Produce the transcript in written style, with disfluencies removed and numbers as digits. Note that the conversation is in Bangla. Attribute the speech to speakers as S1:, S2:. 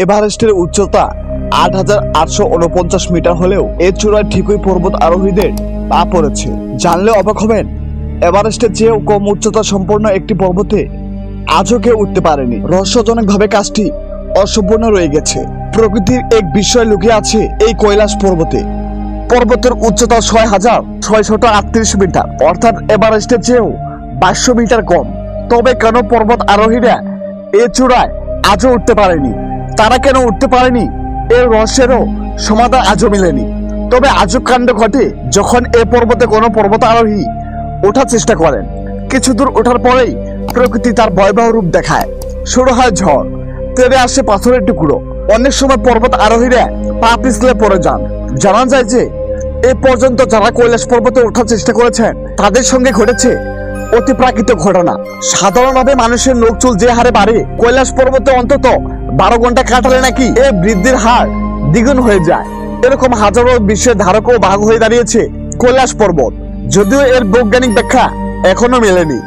S1: এভারেস্টের উচ্চতা ৮,৮৪৯ মিটার হলেও এর চূড়ায় ঠিকই পর্বত আরোহীদের পা পড়েছে। জানলে অবাক হবেন, এভারেস্টের চেয়েও কম উচ্চতা সম্পন্ন একটি পর্বতে আজও কেউ উঠতে পারেনি। রহস্যজনকভাবে কাজটি অসম্পূর্ণ রয়ে গেছে। প্রকৃতির এক বিস্ময় লুকিয়ে আছে এই কৈলাস পর্বতে। পর্বতের উচ্চতা ৬,৬৩৮ মিটার, অর্থাৎ এভারেস্টের চেয়েও ২২০০ মিটার কম। তবে কেন পর্বত আরোহীরা এ চূড়ায় আজও উঠতে পারেনি? তারা কেন উঠতে পারেনি, এর রহস্যেরও সমাধান আজও মেলেনি। তবে আজব কাণ্ড ঘটে যখন এ পর্বতে কোনো পর্বত আরোহী ওঠার চেষ্টা করেন। কিছু দূর ওঠার পরেই প্রকৃতি তার ভয়াবহ রূপ দেখায়। শুরু হয় ঝড়, তেড়ে আসে পাথরের টুকরো। অনেক সময় পর্বত আরোহীরা পা পিছলে পড়ে যান। জানা যায় যে এ পর্যন্ত যারা কৈলাস পর্বতে ওঠার চেষ্টা করেছেন তাদের সঙ্গে ঘটেছে অতিপ্রাকৃত ঘটনা। সাধারণভাবে মানুষের নখ চুল যে হারে বাড়ে, কৈলাস পর্বতে অন্তত ১২ ঘন্টা কাটালে নাকি এ বৃদ্ধির হার দ্বিগুণ হয়ে যায়। এরকম হাজারো বিশ্বের ধারক ও বাহক হয়ে দাঁড়িয়েছে কৈলাস পর্বত, যদিও এর বৈজ্ঞানিক ব্যাখ্যা এখনো মেলেনি।